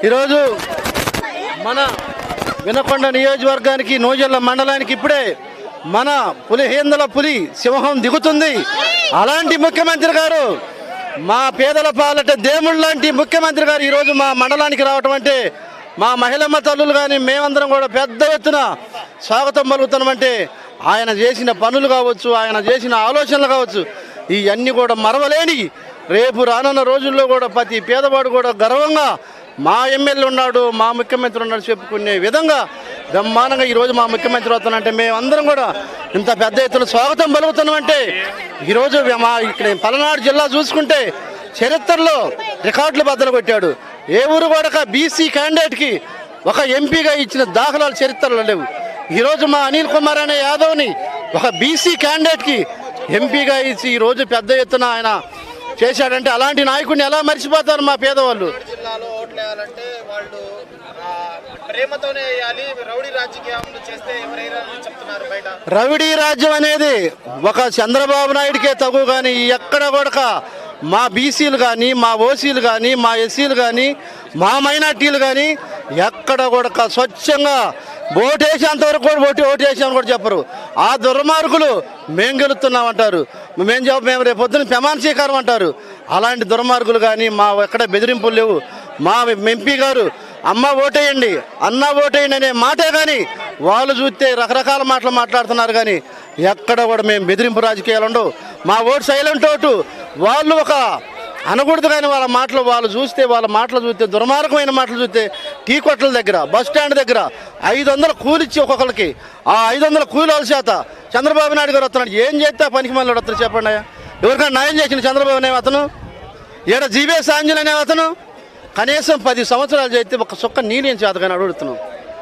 ఈరోజు మన వినకొండ నియోజకవర్గానికి నూజెల్ల మండలానికి ఇప్పుడే మన పులిహేందల పులి సింహం దిగుతుంది. అలాంటి ముఖ్యమంత్రి గారు, మా పేదల పాలట దేవుళ్ళ లాంటి ముఖ్యమంత్రి గారు ఈరోజు మా మండలానికి రావటం అంటే మా మహిళమ్మ తల్లులు కానీ మేమందరం కూడా పెద్ద ఎత్తున స్వాగతం పలుకుతున్నామంటే ఆయన చేసిన పనులు కావచ్చు, ఆయన చేసిన ఆలోచనలు కావచ్చు, ఇవన్నీ కూడా మరవలేని రేపు రానున్న రోజుల్లో కూడా ప్రతి పేదవాడు కూడా గర్వంగా మా ఎమ్మెల్యే ఉన్నాడు, మా ముఖ్యమంత్రి ఉన్నాడు చెప్పుకునే విధంగా బ్రహ్మాండంగా ఈరోజు మా ముఖ్యమంత్రి వస్తున్నానంటే మేమందరం కూడా ఇంత పెద్ద ఎత్తున స్వాగతం పలుకుతున్నామంటే ఈరోజు మా ఇక్కడ పలనాడు జిల్లా చూసుకుంటే చరిత్రలో రికార్డులు బద్దలు కొట్టాడు. ఏ ఊరు కూడా బీసీ క్యాండిడేట్కి ఒక ఎంపీగా ఇచ్చిన దాఖలాలు చరిత్రలో లేవు. ఈరోజు మా అనిల్ కుమార్ అనే యాదవ్ని ఒక బీసీ క్యాండిడేట్కి ఎంపీగా ఇచ్చి ఈరోజు పెద్ద ఎత్తున ఆయన చేశాడంటే అలాంటి నాయకుడిని ఎలా మర్చిపోతారు మా పేదవాళ్ళు. జిల్లాలో ఓట్లేయాలంటే వాళ్ళు ప్రేమతోనే వేయాలి, రౌడీ రాజకీయం చేస్తే ఎవరైనా చెప్తున్నారు బయట. రౌడీ రాజ్యం అనేది ఒక చంద్రబాబు నాయుడికే తగు, కానీ ఎక్కడ కూడా మా బీసీలు కానీ, మా ఓసీలు కానీ, మా ఎస్సీలు కానీ, మా మైనార్టీలు కానీ ఎక్కడ కూడా స్వచ్ఛంగా ఓటేసేంతవరకు కూడా ఓటేసామని కూడా చెప్పరు. ఆ దుర్మార్గులు మేము గెలుస్తున్నామంటారు, మేము రేపు పొద్దున్న ప్రమాణ స్వీకారం అంటారు. అలాంటి దుర్మార్గులు కానీ మా ఎక్కడ బెదిరింపులు లేవు. మా ఎంపీ గారు అమ్మ ఓటేయండి, అన్న ఓటేయండి అనే మాటే కానీ వాళ్ళు చూస్తే రకరకాల మాటలు మాట్లాడుతున్నారు, కానీ ఎక్కడ కూడా మేము బెదిరింపు రాజకీయాలు ఉండవు. మా ఓటు సైలెంట్ ఓటు. వాళ్ళు ఒక అనకూడదు కానీ వాళ్ళ మాటలు చూస్తే దుర్మార్గమైన మాటలు చూస్తే టీ కొట్ల దగ్గర, బస్ స్టాండ్ దగ్గర 500 కూలిచ్చి ఒక్కొక్కరికి ఆ 500 కూలి వాళ్ళ చేత చంద్రబాబు నాయుడు గారు వస్తున్నాడు. ఏం చేస్తే పనికి మళ్ళీ వస్తారు చెప్పండి. ఎవరికైనా న్యాయం చేసిన చంద్రబాబు అనే అతను, ఈడ జీబీఎస్ ఆంజల్ అనే అతను కనీసం 10 సంవత్సరాలు చేస్తే ఒక సుక్క నీళ్ళు చేతగానే అడుగుతున్నాం.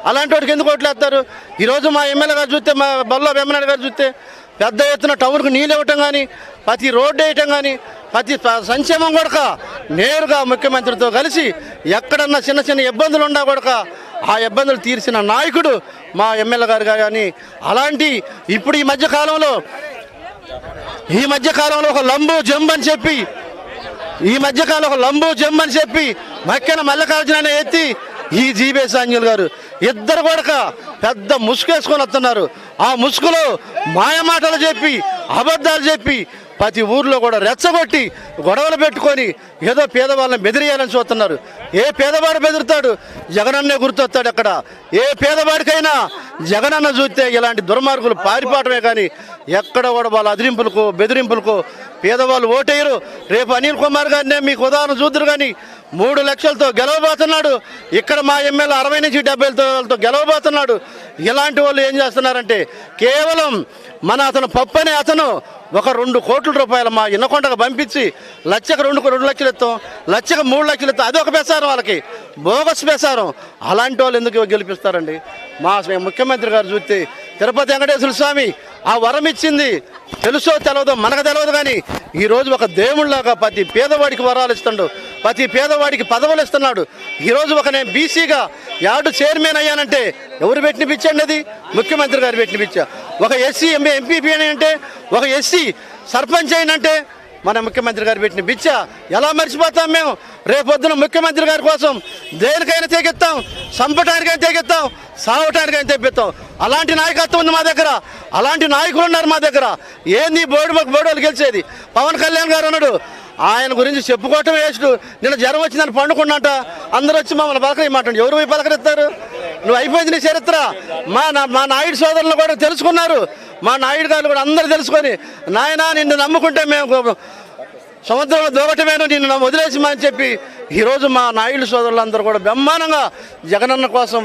అలాంటి వాటికి ఎందుకు ఓట్లేస్తారు? ఈరోజు మా ఎమ్మెల్యే గారు చూస్తే, మా బల్లా వెమ్మనాయుడు గారు చూస్తే పెద్ద ఎత్తున టౌన్కు నీళ్ళు ఇవ్వటం కానీ, ప్రతి రోడ్డు వేయటం కానీ, ప్రతి సంక్షేమం కూడా నేరుగా ముఖ్యమంత్రితో కలిసి ఎక్కడన్నా చిన్న చిన్న ఇబ్బందులు ఉన్నా కూడా ఆ ఇబ్బందులు తీర్చిన నాయకుడు మా ఎమ్మెల్యే గారు కానీ. అలాంటి ఇప్పుడు ఈ మధ్యకాలంలో ఒక లంబు జంబ్ అని చెప్పి మక్కెన మల్లికార్జున ఎత్తి ఈ జీబీఎస్ ఆంజల్ గారు ఇద్దరు కూడా పెద్ద ముసుగేసుకొని వస్తున్నారు. ఆ ముసుగులో మాయమాటలు చెప్పి, అబద్ధాలు చెప్పి ప్రతి ఊర్లో కూడా రెచ్చగొట్టి గొడవలు పెట్టుకొని ఏదో పేదవాళ్ళని బెదిరియాలని చూస్తున్నారు. ఏ పేదవాడు బెదురుతాడు? జగనన్నే గుర్తొస్తాడు. అక్కడ ఏ పేదవాడికైనా జగనన్న చూస్తే ఇలాంటి దుర్మార్గులు పారిపోవటమే కానీ ఎక్కడ కూడా వాళ్ళ అదిరింపులకు బెదిరింపులకు పేదవాళ్ళు ఓటేయరు. రేపు అనిల్ కుమార్ గారినే మీకు ఉదాహరణ చూద్దరు కానీ 3 లక్షలతో గెలవబోతున్నాడు. ఇక్కడ మా ఎమ్మెల్యే 60 నుంచి 70తో గెలవబోతున్నాడు. ఇలాంటి వాళ్ళు ఏం చేస్తున్నారంటే కేవలం అతను పప్పు అనే అతను ఒక 2 కోట్ల రూపాయలు మా ఇన్నకొండకు పంపించి లక్షకు 2 లక్షలు ఇస్తాం, లక్షకు 3 లక్షలు ఇస్తాం. అదొక బేసారం, వాళ్ళకి బోగస్ బేసారం. అలాంటి వాళ్ళు ఎందుకు గెలిపిస్తారండి? మా ముఖ్యమంత్రి గారు చూస్తే తిరుపతి వెంకటేశ్వర స్వామి ఆ వరం ఇచ్చింది తెలుసో తెలియదో మనకు తెలియదు, కానీ ఈరోజు ఒక దేవుళ్ళలాగా ప్రతి పేదవాడికి వరాలు ఇస్తున్నాడు, ప్రతి పేదవాడికి పదవులు ఇస్తున్నాడు. ఈరోజు నేను బీసీగా యార్డు చైర్మన్ అయ్యానంటే ఎవరు పెట్టిన పిచ్చండి? అది ముఖ్యమంత్రి గారు పెట్టిన పిచ్చ. ఒక ఎస్సీ ఎంపీపీ అని అంటే, ఒక ఎస్సీ సర్పంచ్ అయినంటే మన ముఖ్యమంత్రి గారు పెట్టిన బిచ్చ. ఎలా మర్చిపోతాం మేము? రేపొద్దున ముఖ్యమంత్రి గారి కోసం దేనికైనా తెగిస్తాం, చంపటానికైనా తెగిస్తాం, సావటానికైనా తెప్పిస్తాం. అలాంటి నాయకత్వం ఉంది మా దగ్గర, అలాంటి నాయకులు ఉన్నారు మా దగ్గర. ఏంది బోడోలు గెలిచేది? పవన్ కళ్యాణ్ గారు అన్నాడు, ఆయన గురించి చెప్పుకోవటం వేస్ట్. నిన్న జ్వరం వచ్చిందని పండుకున్నట అందరూ వచ్చి మమ్మల్ని పలకరియమంటాడు. ఎవరు పోయి పలకరిస్తారు? నువ్వు అయిపోయింది నీ చరిత్ర. మా నాయుడు సోదరులు కూడా తెలుసుకున్నారు. మా నాయుడు గారు కూడా అందరూ తెలుసుకొని, నాయనా నిన్ను నమ్ముకుంటే మేము సముద్రంలో దూకటమేను, నిన్ను వదిలేసిమని చెప్పి ఈరోజు మా నాయుడు సోదరులందరూ కూడా బ్రహ్మాండంగా జగనన్న కోసం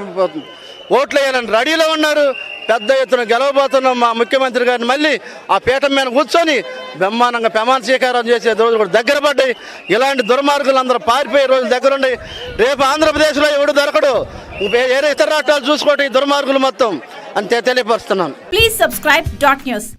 ఓట్లు వేయాలని రెడీలో ఉన్నారు. పెద్ద ఎత్తున గెలవబోతున్నాం. మా ముఖ్యమంత్రి గారిని మళ్ళీ ఆ పీఠం మీద కూర్చొని బ్రహ్మాండంగా ప్రమాణ స్వీకారం చేసే రోజు కూడా దగ్గర పడ్డాయి. ఇలాంటి దుర్మార్గులు అందరూ పారిపోయే రోజులు దగ్గరుండి రేపు ఆంధ్రప్రదేశ్లో ఎవడు దొరకడు. వేరే ఇతర రాష్ట్రాలు చూసుకోవటం ఈ దుర్మార్గులు మొత్తం అంతే తెలియపరుస్తున్నాను. Please subscribe .news.